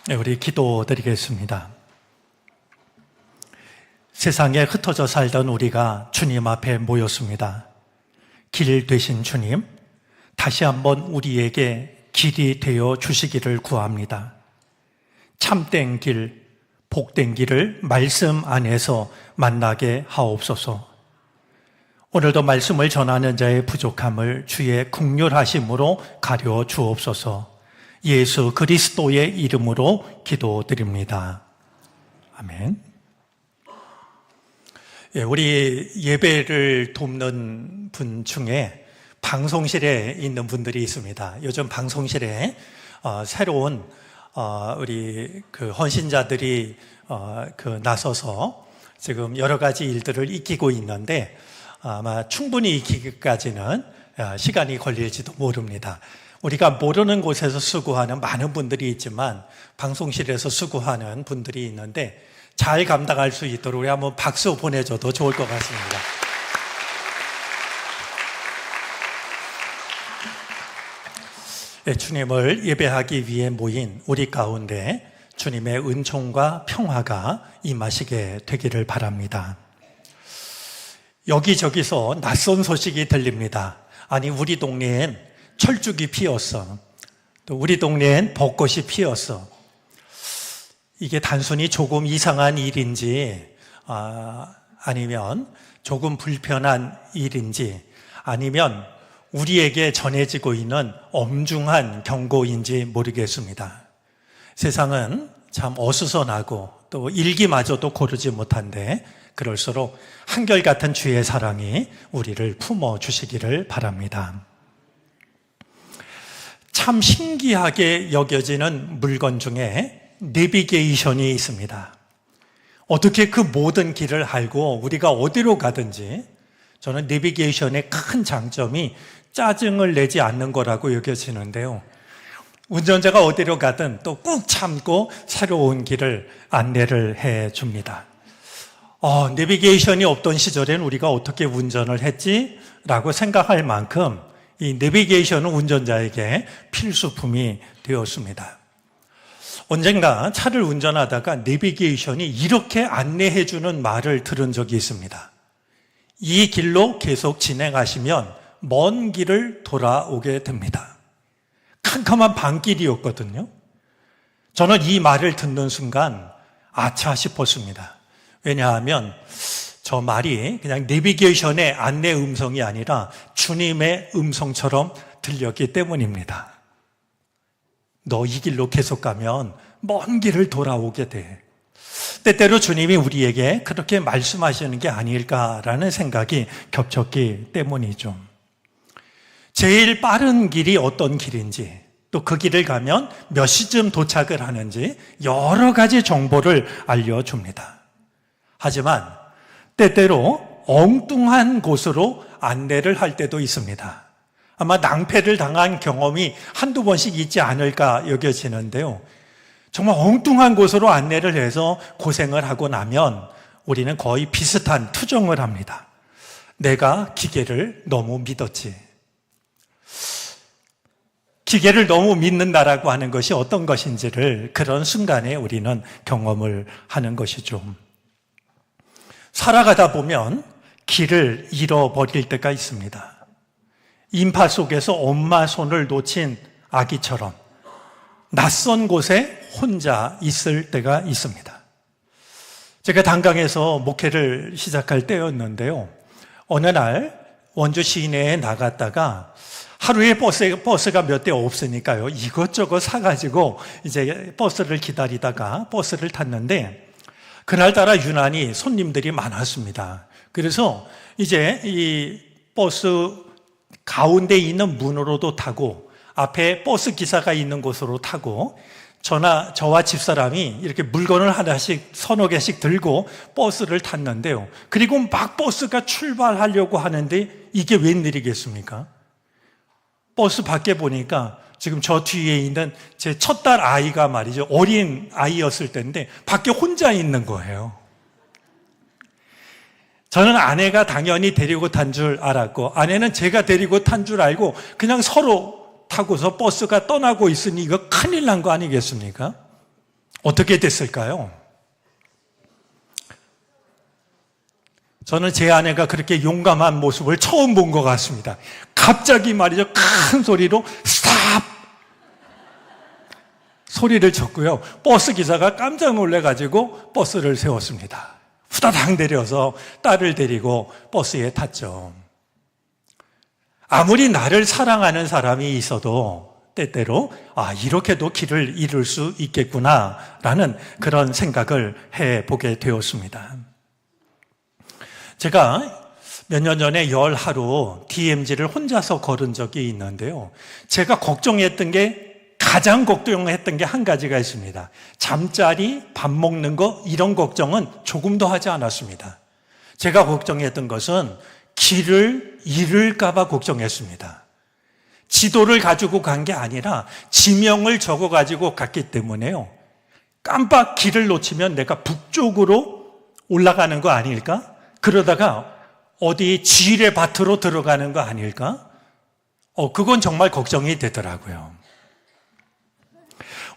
네, 우리 기도드리겠습니다. 세상에 흩어져 살던 우리가 주님 앞에 모였습니다. 길 되신 주님, 다시 한번 우리에게 길이 되어 주시기를 구합니다. 참된 길, 복된 길을 말씀 안에서 만나게 하옵소서. 오늘도 말씀을 전하는 자의 부족함을 주의 긍휼하심으로 가려 주옵소서. 예수 그리스도의 이름으로 기도드립니다. 아멘. 우리 예배를 돕는 분 중에 방송실에 있는 분들이 있습니다. 요즘 방송실에 새로운 우리 그 헌신자들이 나서서 지금 여러 가지 일들을 익히고 있는데 아마 충분히 익히기까지는 시간이 걸릴지도 모릅니다. 우리가 모르는 곳에서 수고하는 많은 분들이 있지만 방송실에서 수고하는 분들이 있는데 잘 감당할 수 있도록 우리 한번 박수 보내줘도 좋을 것 같습니다. 주님을 예배하기 위해 모인 우리 가운데 주님의 은총과 평화가 임하시게 되기를 바랍니다. 여기저기서 낯선 소식이 들립니다. 아니, 우리 동네엔 철쭉이 피었어. 또 우리 동네엔 벚꽃이 피었어. 이게 단순히 조금 이상한 일인지 아니면 조금 불편한 일인지 아니면 우리에게 전해지고 있는 엄중한 경고인지 모르겠습니다. 세상은 참 어수선하고 또 일기마저도 고르지 못한데 그럴수록 한결같은 주의 사랑이 우리를 품어주시기를 바랍니다. 참 신기하게 여겨지는 물건 중에 내비게이션이 있습니다. 어떻게 그 모든 길을 알고 우리가 어디로 가든지 저는 내비게이션의 큰 장점이 짜증을 내지 않는 거라고 여겨지는데요. 운전자가 어디로 가든 또 꾹 참고 새로운 길을 안내를 해줍니다. 내비게이션이 없던 시절엔 우리가 어떻게 운전을 했지? 라고 생각할 만큼 이 내비게이션은 운전자에게 필수품이 되었습니다. 언젠가 차를 운전하다가 내비게이션이 이렇게 안내해주는 말을 들은 적이 있습니다. 이 길로 계속 진행하시면 먼 길을 돌아오게 됩니다. 캄캄한 밤길이었거든요. 저는 이 말을 듣는 순간 아차 싶었습니다. 왜냐하면 저 말이 그냥 내비게이션의 안내 음성이 아니라 주님의 음성처럼 들렸기 때문입니다. 너 이 길로 계속 가면 먼 길을 돌아오게 돼. 때때로 주님이 우리에게 그렇게 말씀하시는 게 아닐까라는 생각이 겹쳤기 때문이죠. 제일 빠른 길이 어떤 길인지, 또 그 길을 가면 몇 시쯤 도착을 하는지 여러 가지 정보를 알려줍니다. 하지만 때때로 엉뚱한 곳으로 안내를 할 때도 있습니다. 아마 낭패를 당한 경험이 한두 번씩 있지 않을까 여겨지는데요. 정말 엉뚱한 곳으로 안내를 해서 고생을 하고 나면 우리는 거의 비슷한 투정을 합니다. 내가 기계를 너무 믿었지. 기계를 너무 믿는다라고 하는 것이 어떤 것인지를 그런 순간에 우리는 경험을 하는 것이죠. 살아가다 보면 길을 잃어버릴 때가 있습니다. 인파 속에서 엄마 손을 놓친 아기처럼 낯선 곳에 혼자 있을 때가 있습니다. 제가 단강에서 목회를 시작할 때였는데요. 어느 날 원주 시내에 나갔다가 하루에 버스가 몇 대 없으니까요. 이것저것 사가지고 이제 버스를 기다리다가 버스를 탔는데 그날따라 유난히 손님들이 많았습니다. 그래서 이제 이 버스 가운데 있는 문으로도 타고 앞에 버스 기사가 있는 곳으로 타고 저와 집사람이 이렇게 물건을 하나씩 서너 개씩 들고 버스를 탔는데요. 그리고 막 버스가 출발하려고 하는데 이게 웬일이겠습니까? 버스 밖에 보니까 지금 저 뒤에 있는 제 첫 딸 아이가 말이죠. 어린 아이였을 때인데 밖에 혼자 있는 거예요. 저는 아내가 당연히 데리고 탄 줄 알았고 아내는 제가 데리고 탄 줄 알고 그냥 서로 타고서 버스가 떠나고 있으니 이거 큰일 난 거 아니겠습니까? 어떻게 됐을까요? 저는 제 아내가 그렇게 용감한 모습을 처음 본 것 같습니다. 갑자기 말이죠. 큰 소리로 스탑! 소리를 쳤고요. 버스 기사가 깜짝 놀래가지고 버스를 세웠습니다. 후다닥 내려서 딸을 데리고 버스에 탔죠. 아무리 나를 사랑하는 사람이 있어도 때때로 이렇게도 길을 잃을 수 있겠구나라는 그런 생각을 해보게 되었습니다. 제가 몇 년 전에 열 하루 DMZ를 혼자서 걸은 적이 있는데요. 제가 가장 걱정했던 게 한 가지가 있습니다. 잠자리, 밥 먹는 거 이런 걱정은 조금도 하지 않았습니다. 제가 걱정했던 것은 길을 잃을까 봐 걱정했습니다. 지도를 가지고 간 게 아니라 지명을 적어 가지고 갔기 때문에요. 깜빡 길을 놓치면 내가 북쪽으로 올라가는 거 아닐까? 그러다가 어디 지뢰 밭으로 들어가는 거 아닐까? 그건 정말 걱정이 되더라고요.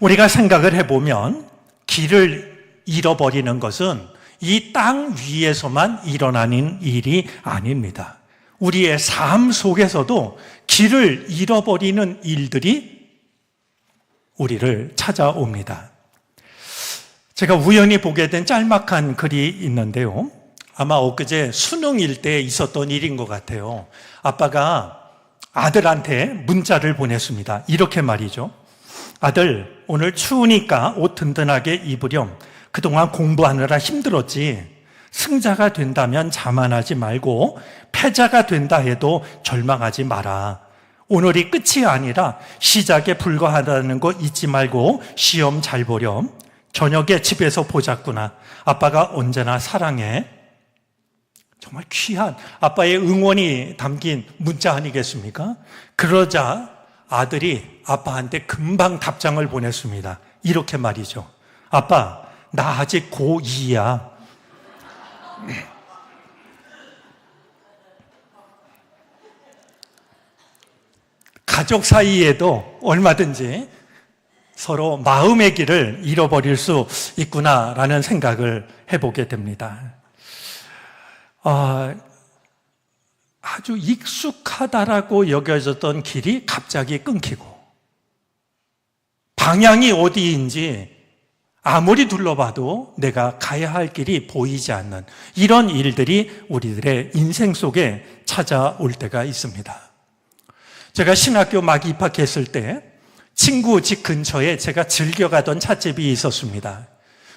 우리가 생각을 해보면 길을 잃어버리는 것은 이 땅 위에서만 일어나는 일이 아닙니다. 우리의 삶 속에서도 길을 잃어버리는 일들이 우리를 찾아옵니다. 제가 우연히 보게 된 짤막한 글이 있는데요. 아마 엊그제 수능일 때 있었던 일인 것 같아요. 아빠가 아들한테 문자를 보냈습니다. 이렇게 말이죠. 아들, 오늘 추우니까 옷 든든하게 입으렴. 그동안 공부하느라 힘들었지. 승자가 된다면 자만하지 말고 패자가 된다 해도 절망하지 마라. 오늘이 끝이 아니라 시작에 불과하다는 거 잊지 말고 시험 잘 보렴. 저녁에 집에서 보자꾸나. 아빠가 언제나 사랑해. 정말 귀한 아빠의 응원이 담긴 문자 아니겠습니까? 그러자 아들이 아빠한테 금방 답장을 보냈습니다. 이렇게 말이죠. 아빠, 나 아직 고2야. 가족 사이에도 얼마든지 서로 마음의 길을 잃어버릴 수 있구나라는 생각을 해보게 됩니다. 아주 익숙하다라고 여겨졌던 길이 갑자기 끊기고 방향이 어디인지 아무리 둘러봐도 내가 가야 할 길이 보이지 않는 이런 일들이 우리들의 인생 속에 찾아올 때가 있습니다. 제가 신학교 막 입학했을 때 친구 집 근처에 제가 즐겨가던 찻집이 있었습니다.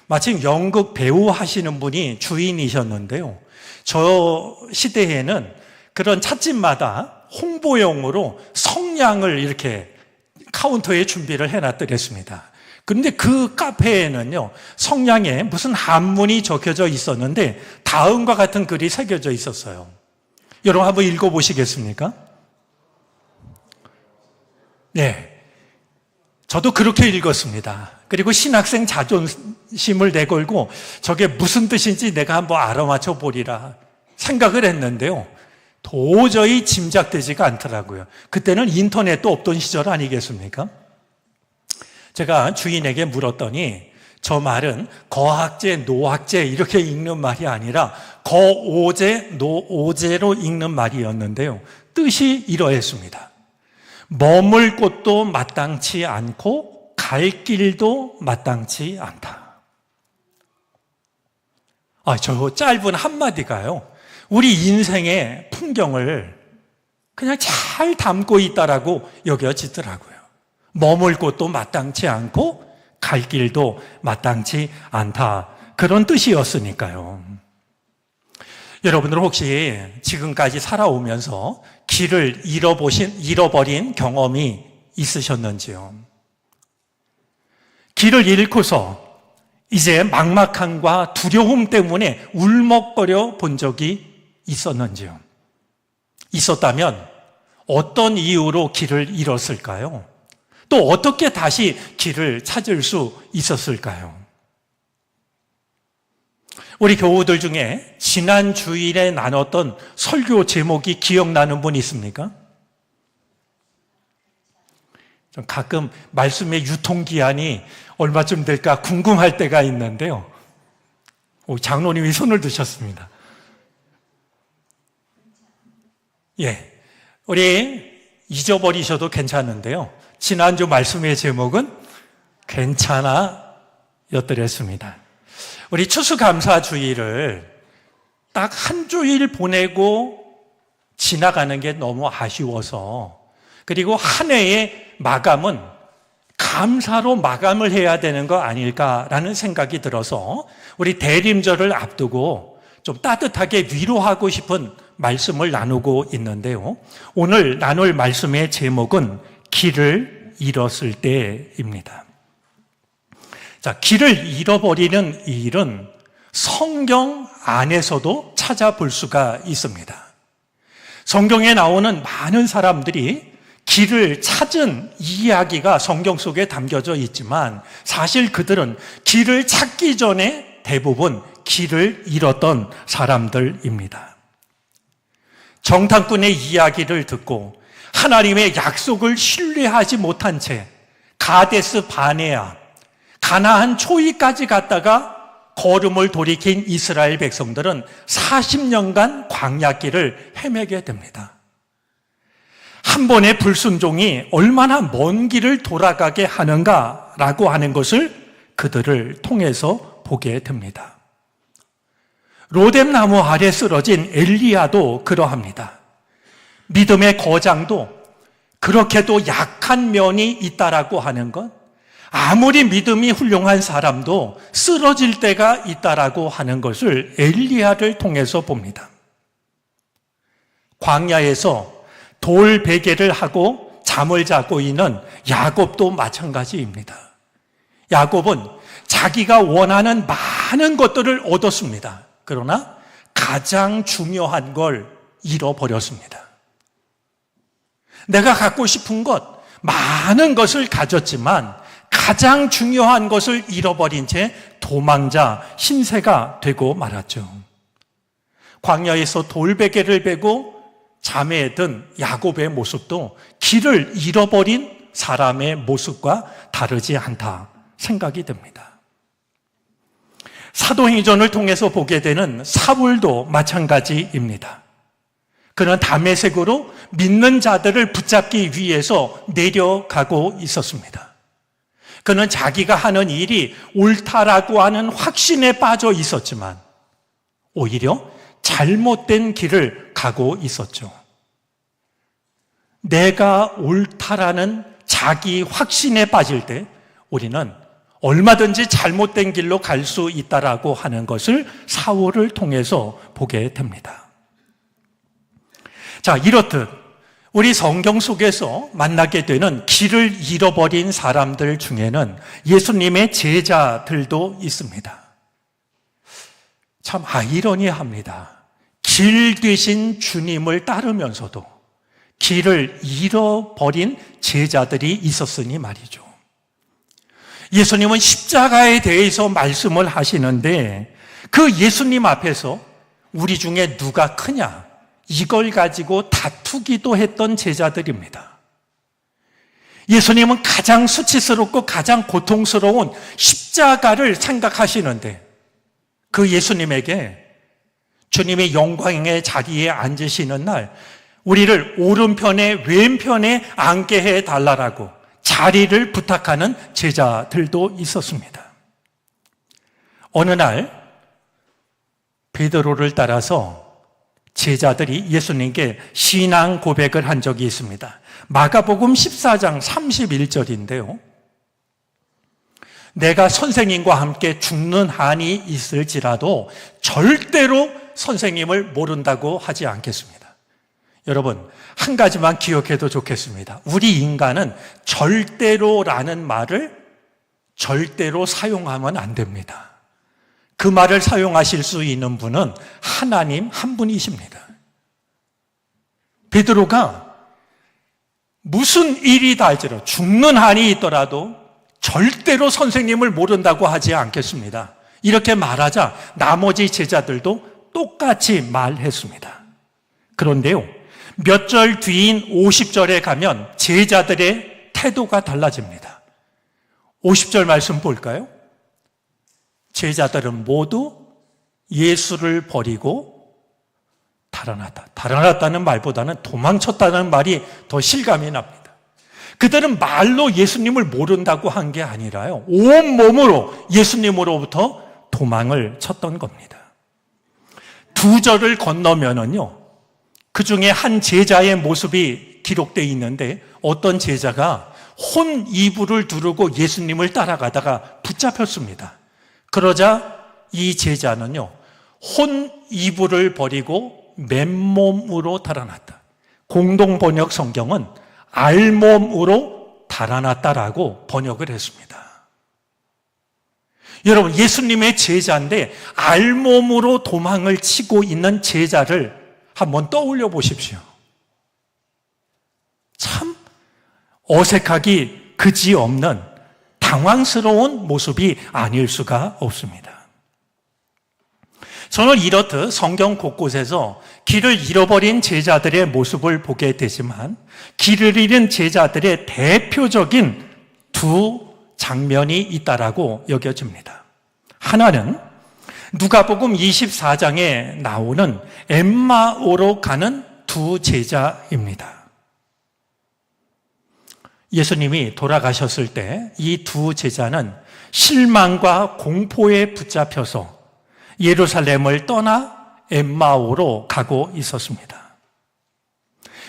마침 연극 배우 하시는 분이 주인이셨는데요. 저 시대에는 그런 찻집마다 홍보용으로 성냥을 이렇게 카운터에 준비를 해놨더랬습니다. 그런데 그 카페에는요, 성냥에 무슨 한문이 적혀져 있었는데 다음과 같은 글이 새겨져 있었어요. 여러분 한번 읽어보시겠습니까? 네, 저도 그렇게 읽었습니다. 그리고 신학생 자존심을 내걸고 저게 무슨 뜻인지 내가 한번 알아맞혀 보리라 생각을 했는데요. 도저히 짐작되지가 않더라고요. 그때는 인터넷도 없던 시절 아니겠습니까? 제가 주인에게 물었더니 저 말은 거학제, 노학제 이렇게 읽는 말이 아니라 거오제, 노오제로 읽는 말이었는데요. 뜻이 이러했습니다. 머물 곳도 마땅치 않고 갈 길도 마땅치 않다. 저 짧은 한마디가요. 우리 인생의 풍경을 그냥 잘 담고 있다라고 여겨지더라고요. 머물 곳도 마땅치 않고 갈 길도 마땅치 않다. 그런 뜻이었으니까요. 여러분들 혹시 지금까지 살아오면서 길을 잃어버린 경험이 있으셨는지요? 길을 잃고서 이제 막막함과 두려움 때문에 울먹거려 본 적이 있었는지요? 있었다면 어떤 이유로 길을 잃었을까요? 또 어떻게 다시 길을 찾을 수 있었을까요? 우리 교우들 중에 지난 주일에 나눴던 설교 제목이 기억나는 분 있습니까? 좀 가끔 말씀의 유통기한이 얼마쯤 될까 궁금할 때가 있는데요. 장로님이 손을 드셨습니다. 예, 우리 잊어버리셔도 괜찮은데요. 지난주 말씀의 제목은 괜찮아 였더랬습니다. 우리 추수감사주일을 딱 한 주일 보내고 지나가는 게 너무 아쉬워서, 그리고 한 해의 마감은 감사로 마감을 해야 되는 거 아닐까라는 생각이 들어서 우리 대림절을 앞두고 좀 따뜻하게 위로하고 싶은 말씀을 나누고 있는데요. 오늘 나눌 말씀의 제목은 길을 잃었을 때입니다. 자, 길을 잃어버리는 이 일은 성경 안에서도 찾아볼 수가 있습니다. 성경에 나오는 많은 사람들이 길을 찾은 이야기가 성경 속에 담겨져 있지만, 사실 그들은 길을 찾기 전에 대부분 길을 잃었던 사람들입니다. 정탐꾼의 이야기를 듣고 하나님의 약속을 신뢰하지 못한 채 가데스 바네아, 가나안 초이까지 갔다가 걸음을 돌이킨 이스라엘 백성들은 40년간 광야길을 헤매게 됩니다. 한 번의 불순종이 얼마나 먼 길을 돌아가게 하는가라고 하는 것을 그들을 통해서 보게 됩니다. 로뎀나무 아래 쓰러진 엘리야도 그러합니다. 믿음의 거장도 그렇게도 약한 면이 있다라고 하는 것, 아무리 믿음이 훌륭한 사람도 쓰러질 때가 있다라고 하는 것을 엘리야를 통해서 봅니다. 광야에서 돌 베개를 하고 잠을 자고 있는 야곱도 마찬가지입니다. 야곱은 자기가 원하는 많은 것들을 얻었습니다. 그러나 가장 중요한 걸 잃어버렸습니다. 내가 갖고 싶은 것, 많은 것을 가졌지만 가장 중요한 것을 잃어버린 채 도망자, 신세가 되고 말았죠. 광야에서 돌베개를 베고 잠에 든 야곱의 모습도 길을 잃어버린 사람의 모습과 다르지 않다 생각이 듭니다. 사도행전을 통해서 보게 되는 사울도 마찬가지입니다. 그는 다메섹으로 믿는 자들을 붙잡기 위해서 내려가고 있었습니다. 그는 자기가 하는 일이 옳다라고 하는 확신에 빠져 있었지만 오히려 잘못된 길을 가고 있었죠. 내가 옳다라는 자기 확신에 빠질 때 우리는 얼마든지 잘못된 길로 갈 수 있다라고 하는 것을 사울을 통해서 보게 됩니다. 자, 이렇듯 우리 성경 속에서 만나게 되는 길을 잃어버린 사람들 중에는 예수님의 제자들도 있습니다. 참 아이러니합니다. 길 되신 주님을 따르면서도 길을 잃어버린 제자들이 있었으니 말이죠. 예수님은 십자가에 대해서 말씀을 하시는데 그 예수님 앞에서 우리 중에 누가 크냐, 이걸 가지고 다투기도 했던 제자들입니다. 예수님은 가장 수치스럽고 가장 고통스러운 십자가를 생각하시는데 그 예수님에게 주님의 영광의 자리에 앉으시는 날 우리를 오른편에 왼편에 앉게 해달라고 자리를 부탁하는 제자들도 있었습니다. 어느 날 베드로를 따라서 제자들이 예수님께 신앙 고백을 한 적이 있습니다. 마가복음 14장 31절인데요. 내가 선생님과 함께 죽는 한이 있을지라도 절대로 선생님을 모른다고 하지 않겠습니다. 여러분, 한 가지만 기억해도 좋겠습니다. 우리 인간은 절대로라는 말을 절대로 사용하면 안 됩니다. 그 말을 사용하실 수 있는 분은 하나님 한 분이십니다. 베드로가 무슨 일이다 할지라도 죽는 한이 있더라도 절대로 선생님을 모른다고 하지 않겠습니다. 이렇게 말하자 나머지 제자들도 똑같이 말했습니다. 그런데요, 몇 절 뒤인 50절에 가면 제자들의 태도가 달라집니다. 50절 말씀 볼까요? 제자들은 모두 예수를 버리고 달아났다. 달아났다는 말보다는 도망쳤다는 말이 더 실감이 납니다. 그들은 말로 예수님을 모른다고 한 게 아니라요, 온몸으로 예수님으로부터 도망을 쳤던 겁니다. 두 절을 건너면은요, 그 중에 한 제자의 모습이 기록되어 있는데, 어떤 제자가 혼 이불을 두르고 예수님을 따라가다가 붙잡혔습니다. 그러자 이 제자는요, 혼 이불을 버리고 맨몸으로 달아났다. 공동 번역 성경은 알몸으로 달아났다라고 번역을 했습니다. 여러분, 예수님의 제자인데 알몸으로 도망을 치고 있는 제자를 한번 떠올려 보십시오. 참 어색하기 그지없는 당황스러운 모습이 아닐 수가 없습니다. 저는 이렇듯 성경 곳곳에서 길을 잃어버린 제자들의 모습을 보게 되지만, 길을 잃은 제자들의 대표적인 두 장면이 있다라고 여겨집니다. 하나는 누가복음 24장에 나오는 엠마오로 가는 두 제자입니다. 예수님이 돌아가셨을 때 이 두 제자는 실망과 공포에 붙잡혀서 예루살렘을 떠나 엠마오로 가고 있었습니다.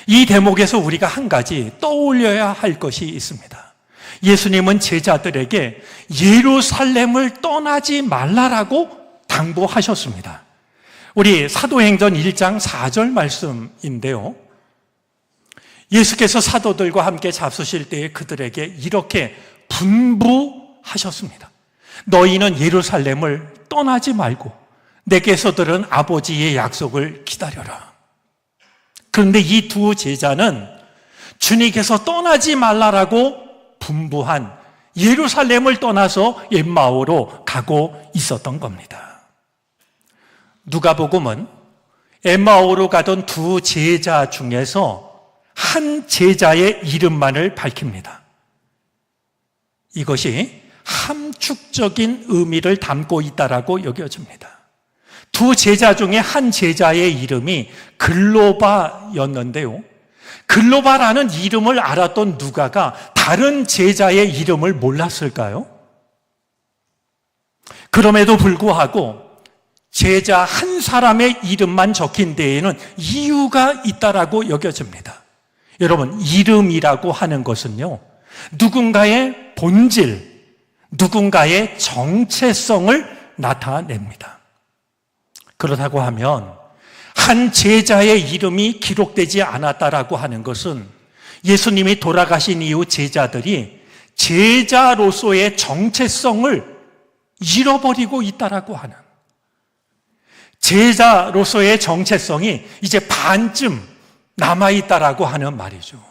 이 대목에서 우리가 한 가지 떠올려야 할 것이 있습니다. 예수님은 제자들에게 예루살렘을 떠나지 말라라고 당부하셨습니다. 우리 사도행전 1장 4절 말씀인데요, 예수께서 사도들과 함께 잡수실 때에 그들에게 이렇게 분부하셨습니다. 너희는 예루살렘을 떠나지 말고 내게서 들은 아버지의 약속을 기다려라. 그런데 이 두 제자는 주님께서 떠나지 말라라고 분부한 예루살렘을 떠나서 엠마오로 가고 있었던 겁니다. 누가복음은 엠마오로 가던 두 제자 중에서 한 제자의 이름만을 밝힙니다. 이것이 함축적인 의미를 담고 있다라고 여겨집니다. 두 제자 중에 한 제자의 이름이 글로바였는데요, 글로바라는 이름을 알았던 누가가 다른 제자의 이름을 몰랐을까요? 그럼에도 불구하고 제자 한 사람의 이름만 적힌 데에는 이유가 있다라고 여겨집니다. 여러분, 이름이라고 하는 것은요, 누군가의 본질, 누군가의 정체성을 나타냅니다. 그렇다고 하면 한 제자의 이름이 기록되지 않았다라고 하는 것은 예수님이 돌아가신 이후 제자들이 제자로서의 정체성을 잃어버리고 있다라고 하는, 제자로서의 정체성이 이제 반쯤 남아있다라고 하는 말이죠.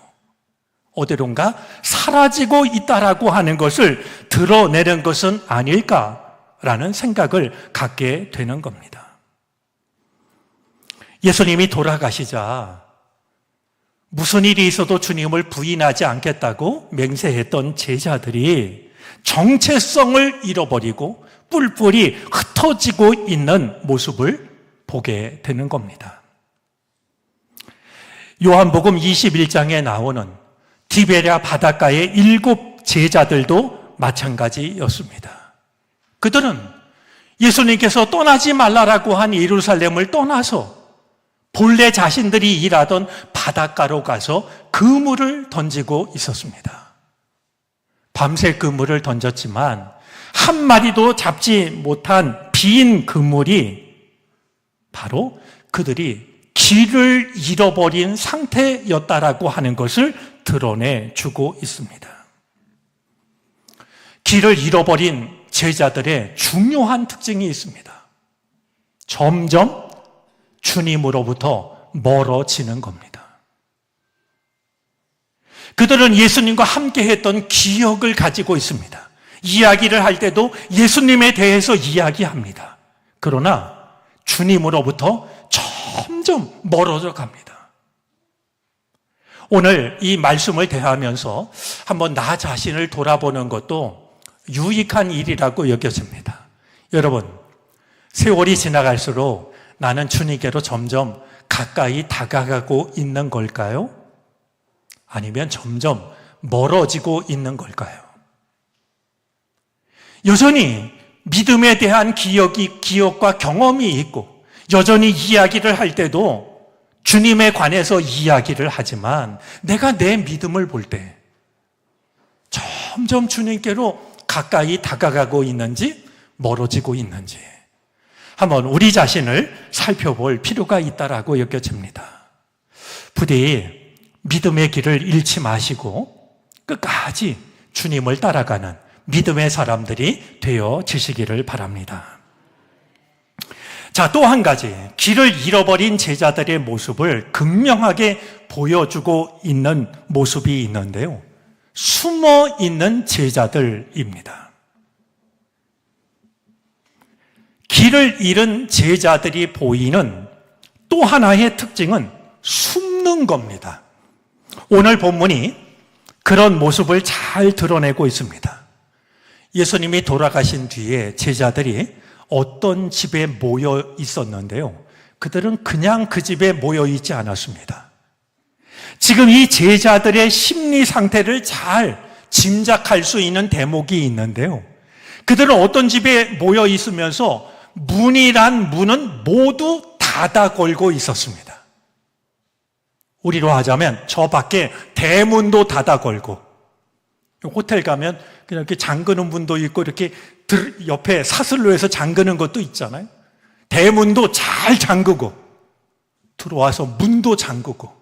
어디론가 사라지고 있다라고 하는 것을 드러내는 것은 아닐까라는 생각을 갖게 되는 겁니다. 예수님이 돌아가시자 무슨 일이 있어도 주님을 부인하지 않겠다고 맹세했던 제자들이 정체성을 잃어버리고 뿔뿔이 흩어지고 있는 모습을 보게 되는 겁니다. 요한복음 21장에 나오는 디베랴 바닷가의 7 제자들도 마찬가지였습니다. 그들은 예수님께서 떠나지 말라라고 한 예루살렘을 떠나서 본래 자신들이 일하던 바닷가로 가서 그물을 던지고 있었습니다. 밤새 그물을 던졌지만 한 마리도 잡지 못한 빈 그물이 바로 그들이 길을 잃어버린 상태였다라고 하는 것을 드러내주고 있습니다. 길을 잃어버린 제자들의 중요한 특징이 있습니다. 점점 주님으로부터 멀어지는 겁니다. 그들은 예수님과 함께 했던 기억을 가지고 있습니다. 이야기를 할 때도 예수님에 대해서 이야기합니다. 그러나 주님으로부터 점점 멀어져 갑니다. 오늘 이 말씀을 대하면서 한번 나 자신을 돌아보는 것도 유익한 일이라고 여겨집니다. 여러분, 세월이 지나갈수록 나는 주님께로 점점 가까이 다가가고 있는 걸까요? 아니면 점점 멀어지고 있는 걸까요? 여전히 믿음에 대한 기억과 경험이 있고 여전히 이야기를 할 때도 주님에 관해서 이야기를 하지만 내가 내 믿음을 볼 때 점점 주님께로 가까이 다가가고 있는지 멀어지고 있는지 한번 우리 자신을 살펴볼 필요가 있다라고 여겨집니다. 부디 믿음의 길을 잃지 마시고 끝까지 주님을 따라가는 믿음의 사람들이 되어지시기를 바랍니다. 자, 또 한 가지, 길을 잃어버린 제자들의 모습을 극명하게 보여주고 있는 모습이 있는데요. 숨어 있는 제자들입니다. 길을 잃은 제자들이 보이는 또 하나의 특징은 숨는 겁니다. 오늘 본문이 그런 모습을 잘 드러내고 있습니다. 예수님이 돌아가신 뒤에 제자들이 어떤 집에 모여 있었는데요. 그들은 그냥 그 집에 모여 있지 않았습니다. 지금 이 제자들의 심리 상태를 잘 짐작할 수 있는 대목이 있는데요. 그들은 어떤 집에 모여 있으면서 문이란 문은 모두 닫아 걸고 있었습니다. 우리로 하자면 저 밖에 대문도 닫아 걸고, 호텔 가면 그냥 이렇게 잠그는 문도 있고 이렇게 옆에 사슬로 해서 잠그는 것도 있잖아요. 대문도 잘 잠그고 들어와서 문도 잠그고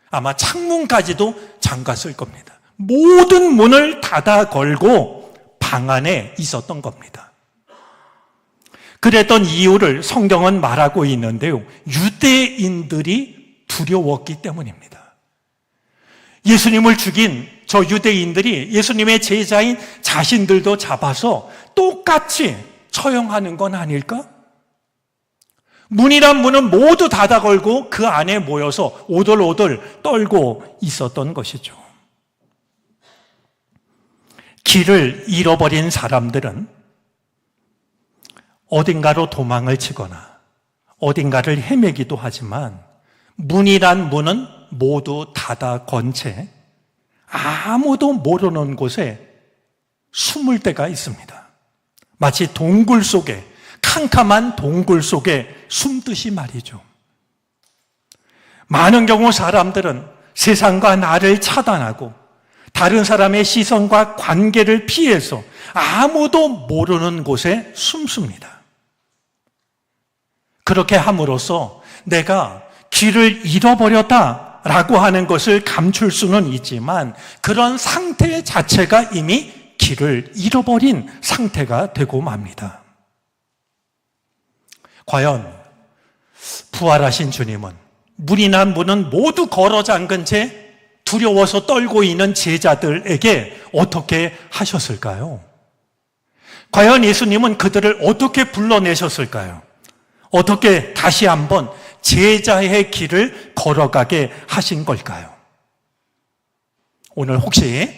아마 창문까지도 잠갔을 겁니다. 모든 문을 닫아 걸고 방 안에 있었던 겁니다. 그랬던 이유를 성경은 말하고 있는데요. 유대인들이 두려웠기 때문입니다. 예수님을 죽인 저 유대인들이 예수님의 제자인 자신들도 잡아서 똑같이 처형하는 건 아닐까? 문이란 문은 모두 닫아 걸고 그 안에 모여서 오돌오돌 떨고 있었던 것이죠. 길을 잃어버린 사람들은 어딘가로 도망을 치거나 어딘가를 헤매기도 하지만 문이란 문은 모두 닫아 건 채 아무도 모르는 곳에 숨을 때가 있습니다. 마치 동굴 속에, 캄캄한 동굴 속에 숨듯이 말이죠. 많은 경우 사람들은 세상과 나를 차단하고 다른 사람의 시선과 관계를 피해서 아무도 모르는 곳에 숨습니다. 그렇게 함으로써 내가 길을 잃어버렸다라고 하는 것을 감출 수는 있지만 그런 상태 자체가 이미 길을 잃어버린 상태가 되고 맙니다. 과연 부활하신 주님은 문이란 문은 모두 걸어 잠근 채 두려워서 떨고 있는 제자들에게 어떻게 하셨을까요? 과연 예수님은 그들을 어떻게 불러내셨을까요? 어떻게 다시 한번 제자의 길을 걸어가게 하신 걸까요? 오늘 혹시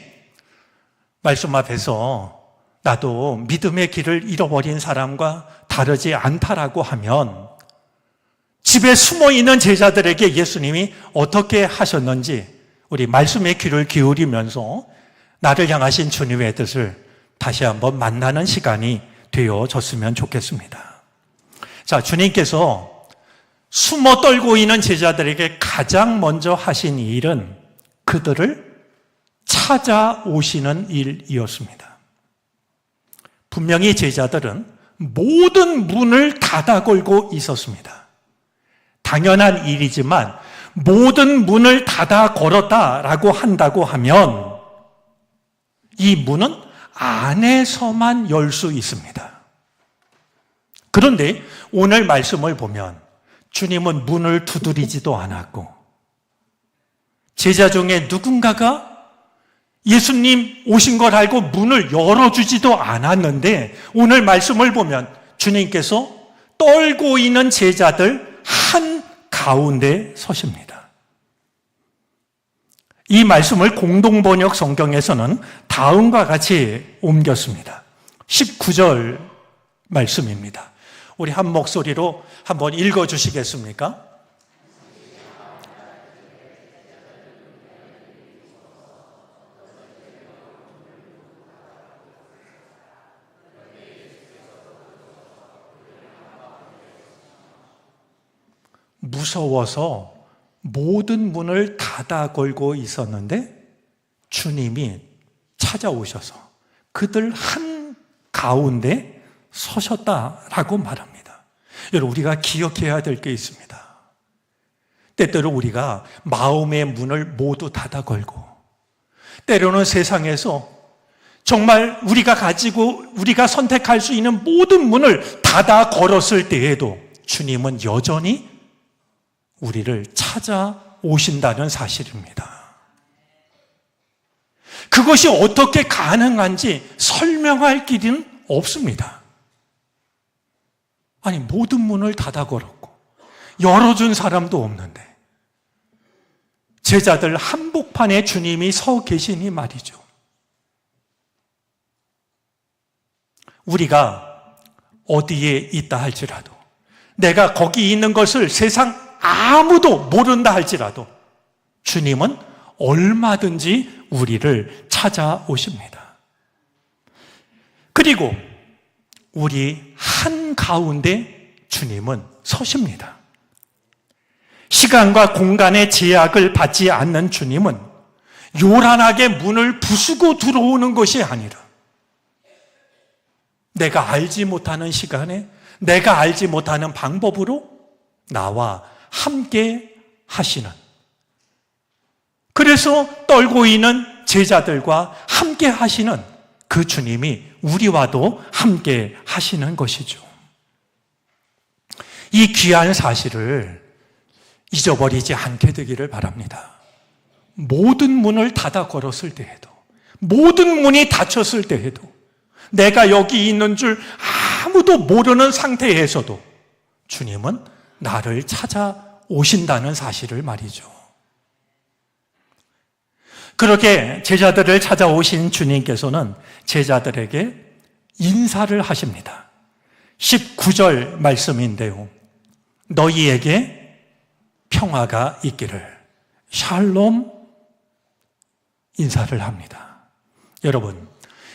말씀 앞에서 나도 믿음의 길을 잃어버린 사람과 다르지 않다라고 하면 집에 숨어있는 제자들에게 예수님이 어떻게 하셨는지 우리 말씀의 귀를 기울이면서 나를 향하신 주님의 뜻을 다시 한번 만나는 시간이 되어졌으면 좋겠습니다. 자, 주님께서 숨어 떨고 있는 제자들에게 가장 먼저 하신 일은 그들을 찾아오시는 일이었습니다. 분명히 제자들은 모든 문을 닫아 걸고 있었습니다. 당연한 일이지만 모든 문을 닫아 걸었다라고 한다고 하면 이 문은 안에서만 열 수 있습니다. 그런데 오늘 말씀을 보면 주님은 문을 두드리지도 않았고 제자 중에 누군가가 예수님 오신 걸 알고 문을 열어주지도 않았는데 오늘 말씀을 보면 주님께서 떨고 있는 제자들 한 가운데 서십니다. 이 말씀을 공동번역 성경에서는 다음과 같이 옮겼습니다. 19절 말씀입니다. 우리 한 목소리로 한번 읽어주시겠습니까? 무서워서 모든 문을 닫아 걸고 있었는데 주님이 찾아오셔서 그들 한 가운데 서셨다라고 말합니다. 여러분, 우리가 기억해야 될 게 있습니다. 때때로 우리가 마음의 문을 모두 닫아 걸고, 때로는 세상에서 정말 우리가 선택할 수 있는 모든 문을 닫아 걸었을 때에도 주님은 여전히 우리를 찾아오신다는 사실입니다. 그것이 어떻게 가능한지 설명할 길은 없습니다. 아니, 모든 문을 닫아 걸었고 열어준 사람도 없는데 제자들 한복판에 주님이 서 계시니 말이죠. 우리가 어디에 있다 할지라도, 내가 거기 있는 것을 세상 아무도 모른다 할지라도 주님은 얼마든지 우리를 찾아오십니다. 그리고 우리 한가운데 주님은 서십니다. 시간과 공간의 제약을 받지 않는 주님은 요란하게 문을 부수고 들어오는 것이 아니라 내가 알지 못하는 시간에 내가 알지 못하는 방법으로 나와 함께 하시는, 그래서 떨고 있는 제자들과 함께 하시는 그 주님이 우리와도 함께 하시는 것이죠. 이 귀한 사실을 잊어버리지 않게 되기를 바랍니다. 모든 문을 닫아 걸었을 때에도, 모든 문이 닫혔을 때에도, 내가 여기 있는 줄 아무도 모르는 상태에서도 주님은 나를 찾아오신다는 사실을 말이죠. 그렇게 제자들을 찾아오신 주님께서는 제자들에게 인사를 하십니다. 19절 말씀인데요. 너희에게 평화가 있기를, 샬롬 인사를 합니다. 여러분,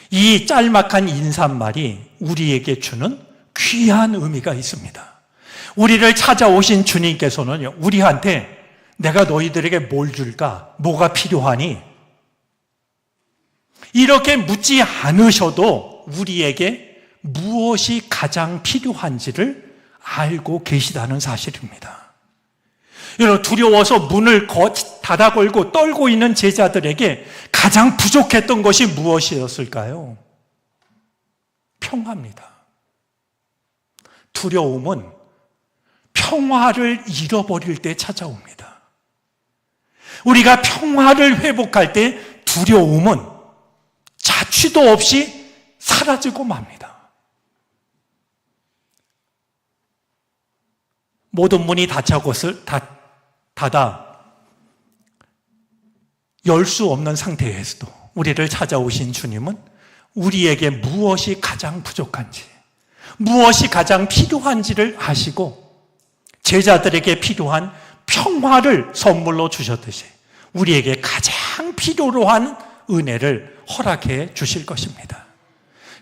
이 짤막한 인사말이 우리에게 주는 귀한 의미가 있습니다. 우리를 찾아오신 주님께서는 우리한테 내가 너희들에게 뭘 줄까? 뭐가 필요하니? 이렇게 묻지 않으셔도 우리에게 무엇이 가장 필요한지를 알고 계시다는 사실입니다. 여러분, 두려워서 문을 닫아 걸고 떨고 있는 제자들에게 가장 부족했던 것이 무엇이었을까요? 평화입니다. 두려움은 평화를 잃어버릴 때 찾아옵니다. 우리가 평화를 회복할 때 두려움은 자취도 없이 사라지고 맙니다. 모든 문이 닫아 열 수 없는 상태에서도 우리를 찾아오신 주님은 우리에게 무엇이 가장 부족한지, 무엇이 가장 필요한지를 아시고 제자들에게 필요한 평화를 선물로 주셨듯이 우리에게 가장 필요로 한 은혜를 허락해 주실 것입니다.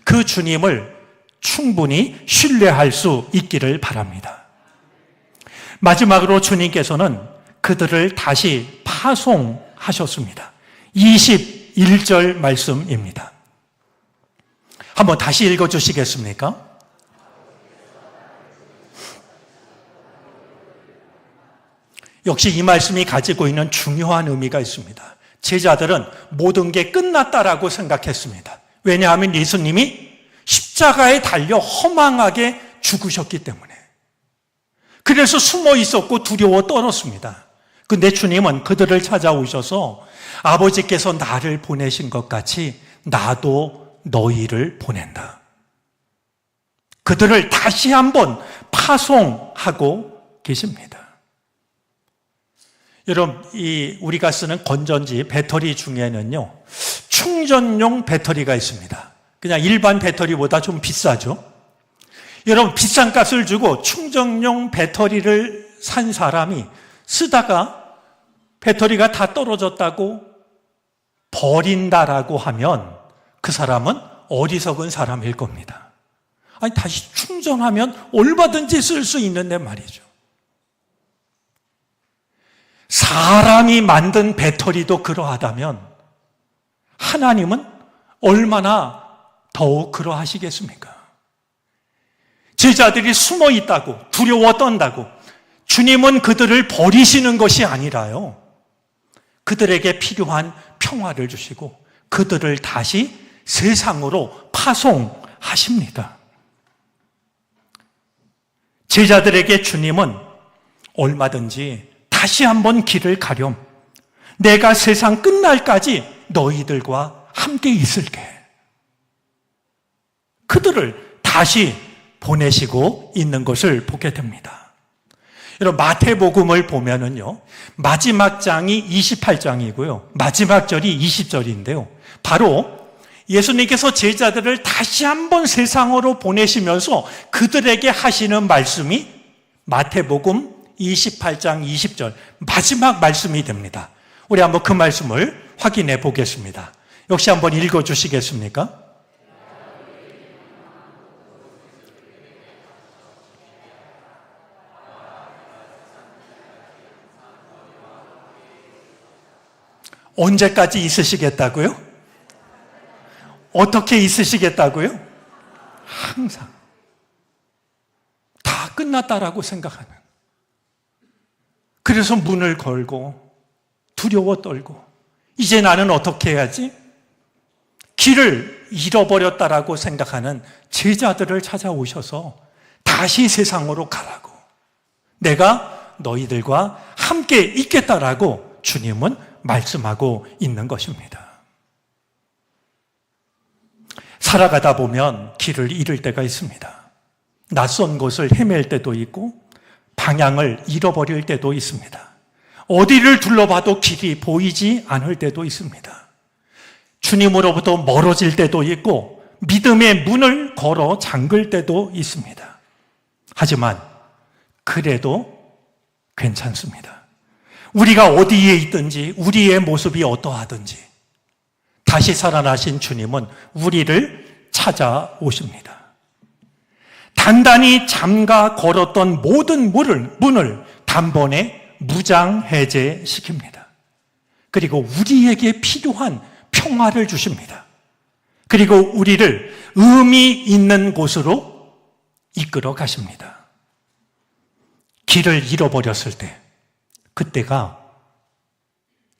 그 주님을 충분히 신뢰할 수 있기를 바랍니다. 마지막으로 주님께서는 그들을 다시 파송하셨습니다. 21절 말씀입니다. 한번 다시 읽어주시겠습니까? 역시 이 말씀이 가지고 있는 중요한 의미가 있습니다. 제자들은 모든 게 끝났다라고 생각했습니다. 왜냐하면 예수님이 십자가에 달려 허망하게 죽으셨기 때문에. 그래서 숨어 있었고 두려워 떨었습니다. 근데 주님은 그들을 찾아오셔서 아버지께서 나를 보내신 것 같이 나도 너희를 보낸다. 그들을 다시 한번 파송하고 계십니다. 여러분, 우리가 쓰는 건전지 배터리 중에는요, 충전용 배터리가 있습니다. 그냥 일반 배터리보다 좀 비싸죠. 여러분, 비싼 값을 주고 충전용 배터리를 산 사람이 쓰다가 배터리가 다 떨어졌다고 버린다라고 하면 그 사람은 어리석은 사람일 겁니다. 아니, 다시 충전하면 얼마든지 쓸 수 있는데 말이죠. 사람이 만든 배터리도 그러하다면 하나님은 얼마나 더욱 그러하시겠습니까? 제자들이 숨어 있다고, 두려워 떤다고 주님은 그들을 버리시는 것이 아니라요, 그들에게 필요한 평화를 주시고 그들을 다시 세상으로 파송하십니다. 제자들에게 주님은 얼마든지 다시 한번 길을 가렴, 내가 세상 끝날까지 너희들과 함께 있을게. 그들을 다시 보내시고 있는 것을 보게 됩니다. 여러분, 마태복음을 보면은요, 마지막 장이 28장이고요, 마지막 절이 20절인데요, 바로 예수님께서 제자들을 다시 한번 세상으로 보내시면서 그들에게 하시는 말씀이 마태복음 28장 20절 마지막 말씀이 됩니다. 우리 한번 그 말씀을 확인해 보겠습니다. 역시 한번 읽어 주시겠습니까? 언제까지 있으시겠다고요? 어떻게 있으시겠다고요? 항상. 다 끝났다라고 생각하는. 그래서 문을 걸고 두려워 떨고 이제 나는 어떻게 해야지? 길을 잃어버렸다라고 생각하는 제자들을 찾아오셔서 다시 세상으로 가라고, 내가 너희들과 함께 있겠다라고 주님은 말씀하고 있는 것입니다. 살아가다 보면 길을 잃을 때가 있습니다. 낯선 곳을 헤맬 때도 있고 방향을 잃어버릴 때도 있습니다. 어디를 둘러봐도 길이 보이지 않을 때도 있습니다. 주님으로부터 멀어질 때도 있고 믿음의 문을 걸어 잠글 때도 있습니다. 하지만 그래도 괜찮습니다. 우리가 어디에 있든지 우리의 모습이 어떠하든지 다시 살아나신 주님은 우리를 찾아오십니다. 단단히 잠가 걸었던 모든 문을 단번에 무장해제시킵니다. 그리고 우리에게 필요한 평화를 주십니다. 그리고 우리를 의미 있는 곳으로 이끌어 가십니다. 길을 잃어버렸을 때, 그때가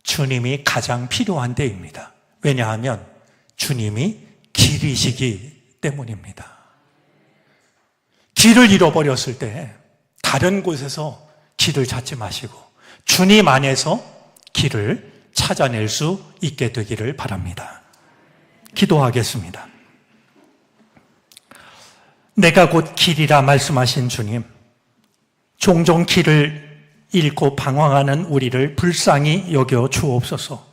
주님이 가장 필요한 때입니다. 왜냐하면 주님이 길이시기 때문입니다. 길을 잃어버렸을 때 다른 곳에서 길을 찾지 마시고 주님 안에서 길을 찾아낼 수 있게 되기를 바랍니다. 기도하겠습니다. 내가 곧 길이라 말씀하신 주님, 종종 길을 잃고 방황하는 우리를 불쌍히 여겨 주옵소서.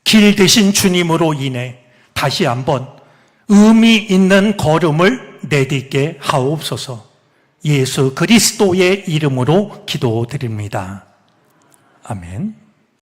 길 대신 주님으로 인해 다시 한번 의미 있는 걸음을 내딛게 하옵소서. 예수 그리스도의 이름으로 기도드립니다. 아멘.